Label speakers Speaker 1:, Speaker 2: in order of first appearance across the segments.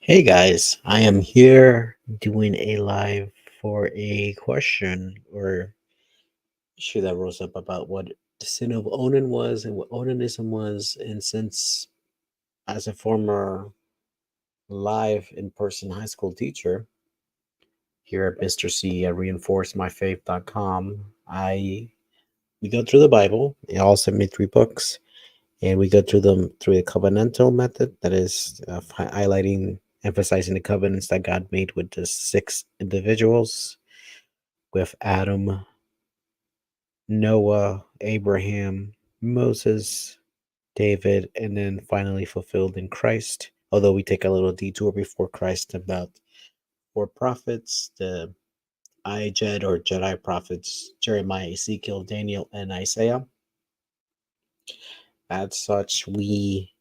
Speaker 1: Hey guys, I am here doing a live for a question or issue that rose up about what the sin of Onan was and what Onanism was. And since, as a former live in person high school teacher here at Mr. C at reinforcemyfaith.com, we go through the Bible. It all sent me three books, and we go through them through a covenantal method, that is, highlighting, emphasizing the covenants that God made with the six individuals, with Adam, Noah, Abraham, Moses, David, and then finally fulfilled in Christ. Although we take a little detour before Christ about four prophets, the Jed or Jedi prophets, Jeremiah, Ezekiel, Daniel, and Isaiah. As such, we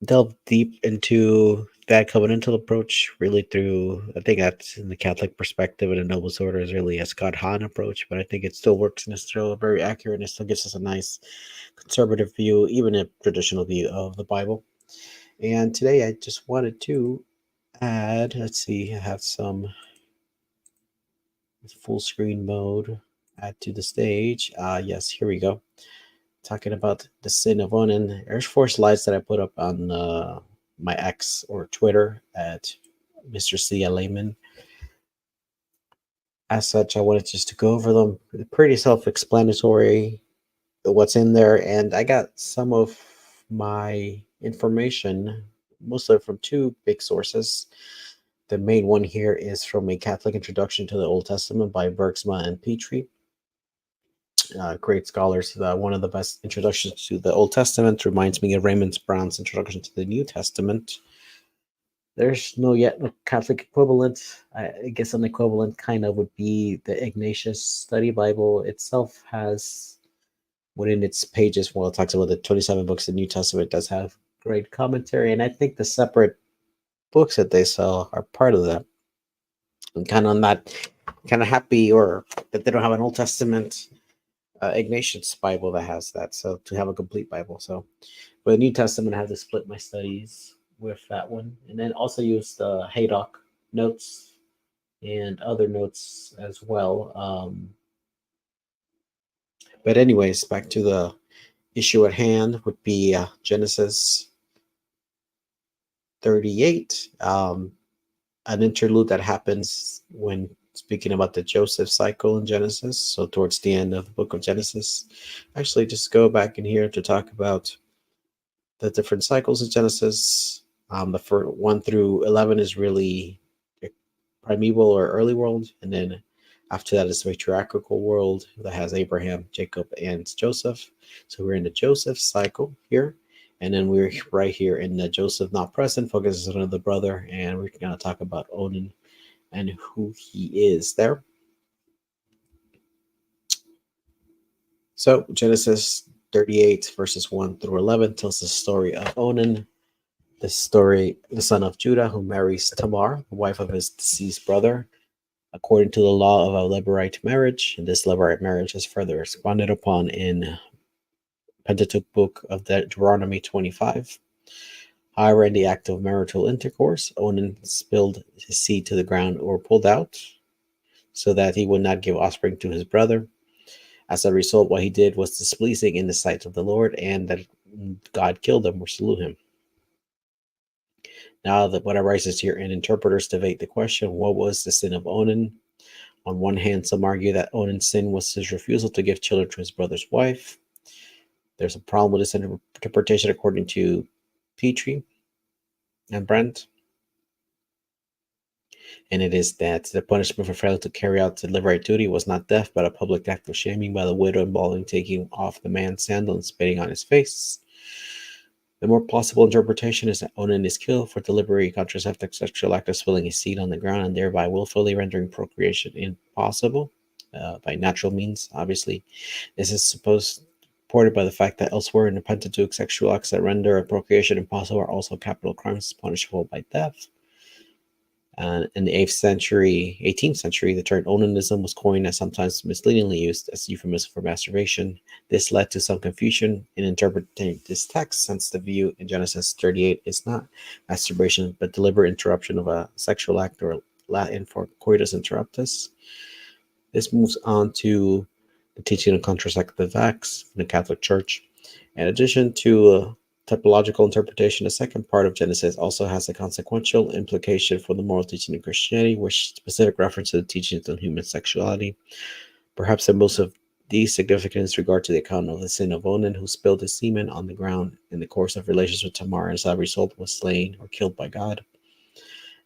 Speaker 1: delve deep into that covenantal approach, really through, I think that's in the Catholic perspective, and the Nobles Order is really a Scott Hahn approach, but I think it still works and it's still very accurate and it still gives us a nice conservative view, even a traditional view of the Bible. And today I just wanted to add, let's see, I have some full screen mode, add to the stage. Yes, here we go. Talking about the Sin of Onan. There's four slides that I put up on my X or Twitter at Mr. C. Layman. As such, I wanted just to go over them. Pretty self-explanatory what's in there, and I got some of my information, mostly from two big sources. The main one here is from A Catholic Introduction to the Old Testament by Bergsma and Petrie. Great scholars. One of the best introductions to the Old Testament reminds me of Raymond Brown's introduction to the New Testament. There's no yet no Catholic equivalent. I guess an equivalent kind of would be the Ignatius Study Bible itself. Has within its pages, while it talks about the 27 books of the New Testament, it does have great commentary, and I think the separate books that they sell are part of that. I'm kind of not kind of happy or that they don't have an Old Testament Ignatius Bible that has that. So to have a complete Bible. So, but the New Testament, I have to split my studies with that one, and then also use the Haydock notes and other notes as well. But anyways, back to the issue at hand would be Genesis 38, an interlude that happens when speaking about the Joseph cycle in Genesis. So towards the end of the book of Genesis, actually just go back in here to talk about the different cycles of Genesis. The first 1 through 11 is really a primeval or early world, and then after that is the matriarchal world that has Abraham, Jacob, and Joseph. So we're in the Joseph cycle here, and then we're right here in the Joseph not present, focuses on the brother, and we're going to talk about Onan and who he is there. So Genesis 38 verses 1 through 11 tells the story of Onan, the story, the son of Judah, who marries Tamar, the wife of his deceased brother, according to the law of a Levirate marriage. And this Levirate marriage is further expounded upon in Pentateuch book of Deuteronomy 25. However, in the act of marital intercourse, Onan spilled his seed to the ground or pulled out, so that he would not give offspring to his brother. As a result, what he did was displeasing in the sight of the Lord, and that God killed him or slew him. Now, that what arises here, and interpreters debate the question: what was the sin of Onan? On one hand, some argue that Onan's sin was his refusal to give children to his brother's wife. There's a problem with this interpretation, according to Petrie and Brent, and it is that the punishment for failure to carry out the Levirate duty was not death, but a public act of shaming by the widow, involving taking off the man's sandal and spitting on his face. The more plausible interpretation is that Onan is killed for deliberate contraceptive sexual act of spilling his seed on the ground and thereby willfully rendering procreation impossible by natural means. Obviously, this is supported by the fact that elsewhere in the Pentateuch, sexual acts that render a procreation impossible are also capital crimes punishable by death. In the 18th century, the term onanism was coined and sometimes misleadingly used as a euphemism for masturbation. This led to some confusion in interpreting this text, since the view in Genesis 38 is not masturbation, but deliberate interruption of a sexual act, or Latin for coitus interruptus. This moves on to the teaching of contraceptive acts in the Catholic Church. In addition to typological interpretation, the second part of Genesis also has a consequential implication for the moral teaching of Christianity, which specific reference to the teachings on human sexuality. Perhaps the most of these significance regard to the account of the sin of Onan, who spilled his semen on the ground in the course of relations with Tamar, and as a result was slain or killed by God.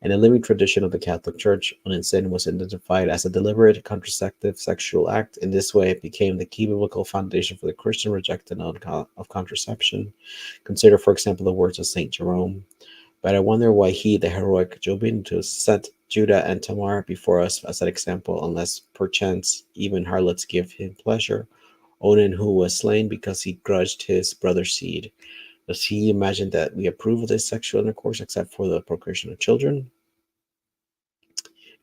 Speaker 1: In the living tradition of the Catholic Church, Onan's sin was identified as a deliberate contraceptive sexual act. In this way, it became the key biblical foundation for the Christian rejection of contraception. Consider, for example, the words of Saint Jerome. But I wonder why he, the heroic Jobinus, set Judah and Tamar before us as an example, unless perchance even harlots give him pleasure. Onan, who was slain because he grudged his brother's seed. Does he imagine that we approve of this sexual intercourse except for the procreation of children?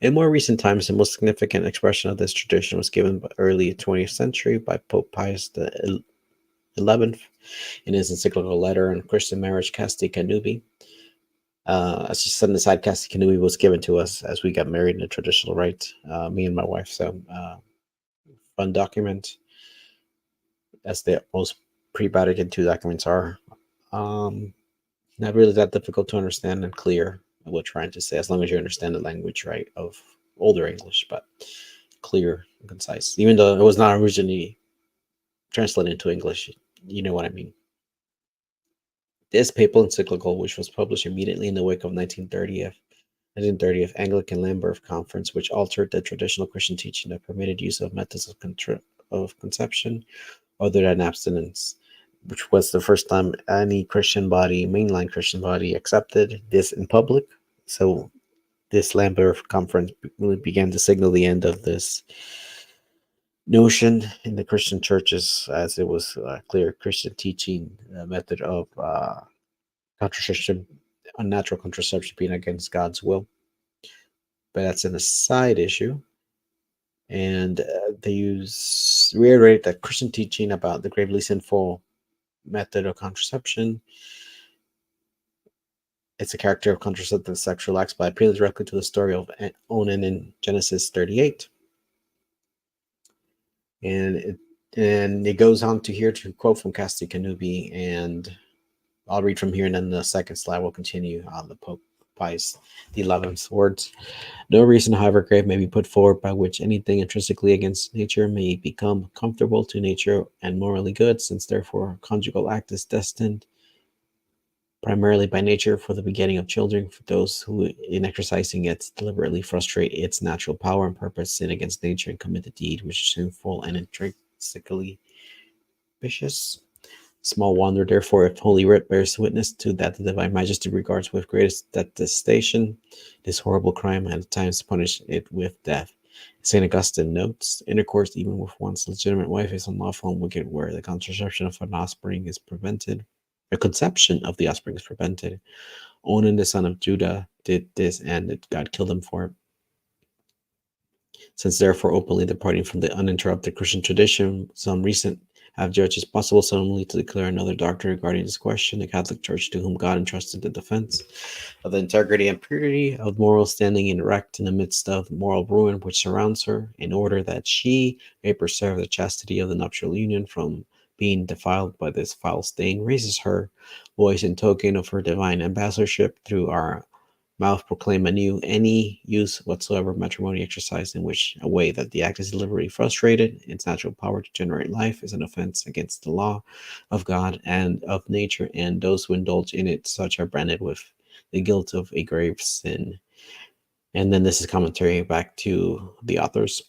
Speaker 1: In more recent times, the most significant expression of this tradition was given by early 20th century by Pope Pius XI in his encyclical letter on Christian marriage, Casti Connubii. As just an aside, Casti Connubii was given to us as we got married in a traditional rite, me and my wife. So, fun document, as the most pre-Vatican II documents are. Not really that difficult to understand and clear what we're trying to say, as long as you understand the language, right, of older English, but clear and concise. Even though it was not originally translated into English, you know what I mean. This papal encyclical, which was published immediately in the wake of 1930th Anglican Lambeth Conference, which altered the traditional Christian teaching that permitted use of methods of conception other than abstinence, which was the first time any Christian body, mainline Christian body, accepted this in public. So this Lambeth Conference really began to signal the end of this notion in the Christian churches, as it was a clear Christian teaching method of contraception, unnatural contraception being against God's will. But that's an aside issue. And they reiterate that Christian teaching about the gravely sinful method of contraception, it's a character of contraceptive sexual acts, by appealing directly to the story of Onan in Genesis 38. And it goes on to here to quote from Casti Connubii, and I'll read from here, and then the second slide will continue on the Pope Pius XI's words. No reason, however grave, may be put forward by which anything intrinsically against nature may become comfortable to nature and morally good, since therefore conjugal act is destined primarily by nature for the begetting of children, for those who, in exercising it, deliberately frustrate its natural power and purpose, sin against nature, and commit a deed which is sinful and intrinsically vicious. Small wonder, therefore, if Holy Writ bears witness to that the Divine Majesty regards with greatest detestation this horrible crime, and at times punish it with death. St. Augustine notes, intercourse even with one's legitimate wife is unlawful and wicked, where the contraception of an offspring is prevented. The conception of the offspring is prevented. Onan, the son of Judah, did this, and God killed him for it. Since therefore openly departing from the uninterrupted Christian tradition, some recent have judged it possible solemnly to declare another doctrine regarding this question, the Catholic Church, to whom God entrusted the defense of the integrity and purity of moral standing erect in the midst of the moral ruin which surrounds her, in order that she may preserve the chastity of the nuptial union from being defiled by this foul stain, raises her voice in token of her divine ambassadorship through our mouth proclaim anew any use whatsoever of matrimony exercised in which a way that the act is deliberately frustrated, its natural power to generate life is an offense against the law of God and of nature, and those who indulge in it, such are branded with the guilt of a grave sin. And then this is commentary back to the authors.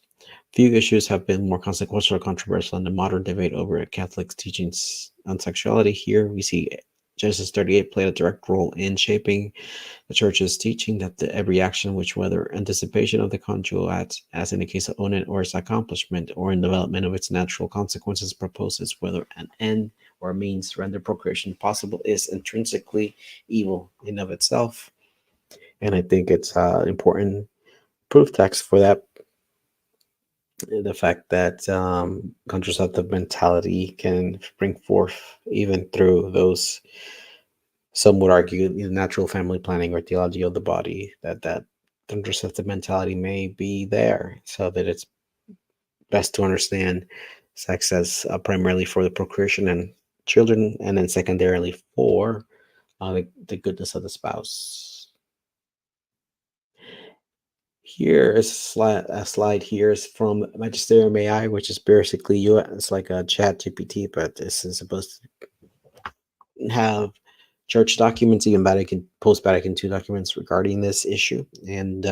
Speaker 1: Few issues have been more consequential or controversial in the modern debate over Catholic teachings on sexuality. Here we see Genesis 38 played a direct role in shaping the Church's teaching that every action, which whether anticipation of the conjugal act, as in the case of Onan, or its accomplishment, or in development of its natural consequences, proposes whether an end or means render procreation possible, is intrinsically evil in of itself. And I think it's important proof text for that. The fact that contraceptive mentality can spring forth even through those, some would argue, natural family planning or theology of the body, that contraceptive mentality may be there, so that it's best to understand sex as primarily for the procreation and children, and then secondarily for the goodness of the spouse. Here is a slide here is from Magisterium AI, which is basically you. It's like a chat GPT, but this is supposed to have church documents, even Vatican post Vatican II documents regarding this issue. And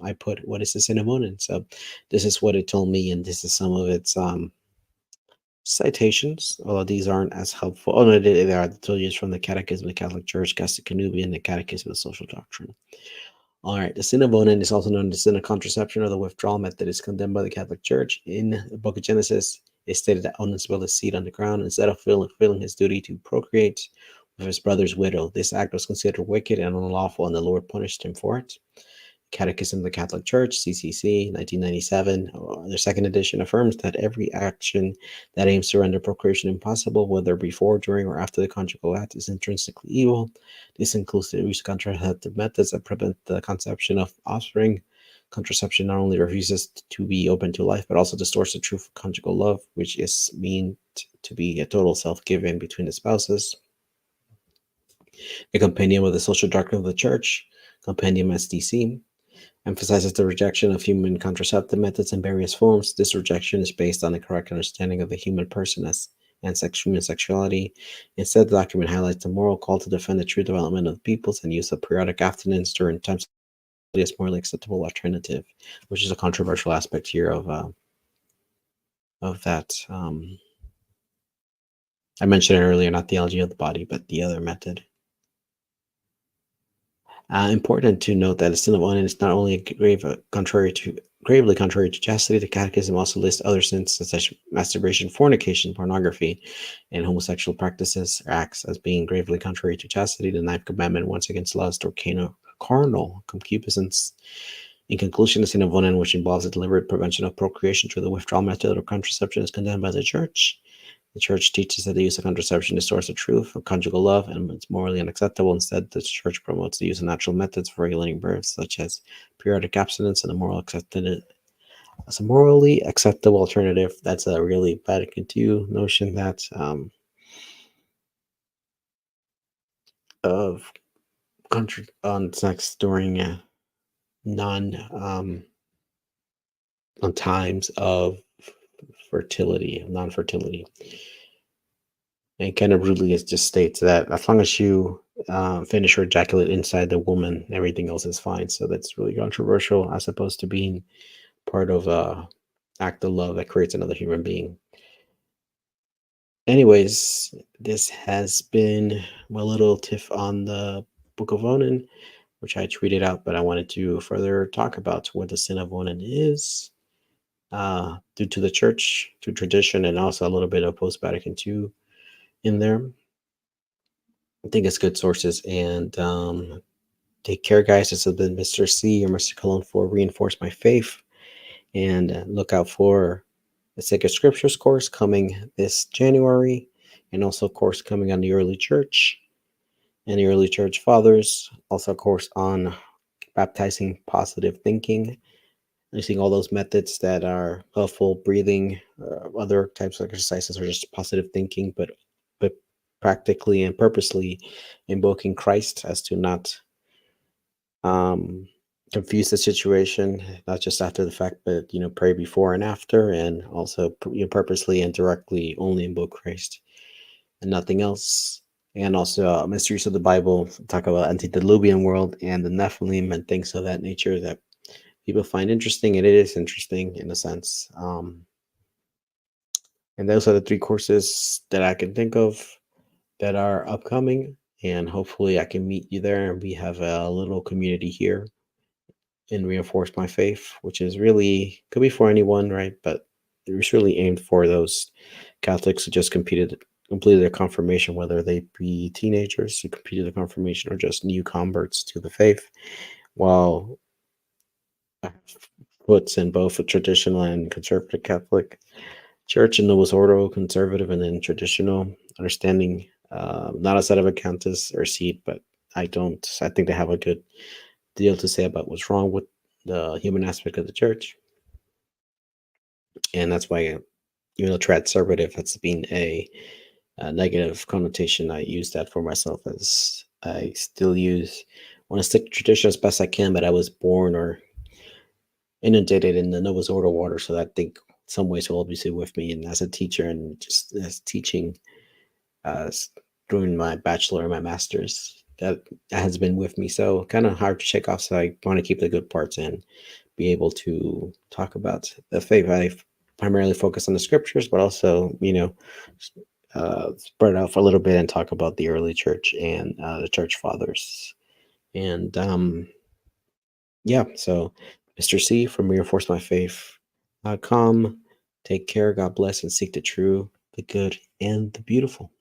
Speaker 1: I put, what is the Sin of Onan? So this is what it told me, and this is some of its citations, although these aren't as helpful. Oh no, they are. I told you it's from the Catechism of the Catholic Church, Castic Canubian, and the Catechism of Social Doctrine. All right, the sin of Onan is also known as the sin of contraception, or the withdrawal method, is condemned by the Catholic Church. In the book of Genesis, it stated that Onan spilled his seed on the ground instead of fulfilling his duty to procreate with his brother's widow. This act was considered wicked and unlawful, and the Lord punished him for it. Catechism of the Catholic Church, CCC, 1997, the second edition, affirms that every action that aims to render procreation impossible, whether before, during, or after the conjugal act, is intrinsically evil. This includes the use of contraceptive methods that prevent the conception of offspring. Contraception not only refuses to be open to life, but also distorts the truth of conjugal love, which is meant to be a total self-giving between the spouses. The Compendium of the Social Doctrine of the Church, Compendium SDC, emphasizes the rejection of human contraceptive methods in various forms. This rejection is based on a correct understanding of the human person as and human sexuality. Instead, the document highlights the moral call to defend the true development of peoples and use of periodic abstinence during times as morally acceptable alternative, which is a controversial aspect here of that. I mentioned it earlier, not theology of the body, but the other method. Important to note that the sin of onan is not only gravely contrary to chastity. The Catechism also lists other sins such as masturbation, fornication, pornography, and homosexual practices or acts as being gravely contrary to chastity. The ninth commandment warns against lust or carnal concupiscence. In conclusion, the sin of onan, which involves the deliberate prevention of procreation through the withdrawal method of contraception, is condemned by the Church. The Church teaches that the use of contraception distorts the truth of conjugal love and it's morally unacceptable. Instead, the Church promotes the use of natural methods for regulating birth, such as periodic abstinence and as a morally acceptable alternative. That's a really Vatican II notion that of country on sex during non on times of non-fertility. And kind of rudely, it just states that as long as you finish or ejaculate inside the woman, everything else is fine. So that's really controversial, as opposed to being part of a act of love that creates another human being. Anyways, this has been my little tiff on the Book of Onan, which I tweeted out, but I wanted to further talk about what the Sin of Onan is, due to the church, to tradition, and also a little bit of post Vatican II in there. I think it's good sources. And take care, guys. This has been Mr. C or Mr. Cologne for Reinforce My Faith. And look out for the Sacred Scriptures course coming this January, and also a course coming on the early church and the early church fathers. Also a course on baptizing positive thinking, using all those methods that are helpful, breathing, other types of exercises, or just positive thinking, but practically and purposely invoking Christ as to not confuse the situation, not just after the fact, but pray before and after, and also purposely and directly only invoke Christ and nothing else. And also mysteries of the Bible, talk about antediluvian world and the Nephilim and things of that nature that people find interesting, and it is interesting in a sense. And those are the three courses that I can think of that are upcoming, and hopefully I can meet you there and we have a little community here and Reinforce My Faith, which is really could be for anyone, right? But it was really aimed for those Catholics who just completed their confirmation, whether they be teenagers who completed the confirmation or just new converts to the faith. While I have foots in both a traditional and conservative Catholic church and Novus Ordo, conservative and then traditional, understanding not a set of accountants or seed, but I don't. I think they have a good deal to say about what's wrong with the human aspect of the church, and that's why, even though conservative has been a negative connotation, I use that for myself as I still use want to stick to tradition as best I can, but I was born or inundated in the Novus Ordo water, so that I think some ways will always be with me. And as a teacher and just as teaching during my bachelor and my master's, that has been with me. So kind of hard to check off. So I want to keep the good parts and be able to talk about the faith. I primarily focus on the scriptures, but also, spread out for a little bit and talk about the early church and the church fathers. And yeah, so Mr. C from reinforcemyfaith.com. Take care, God bless, and seek the true, the good, and the beautiful.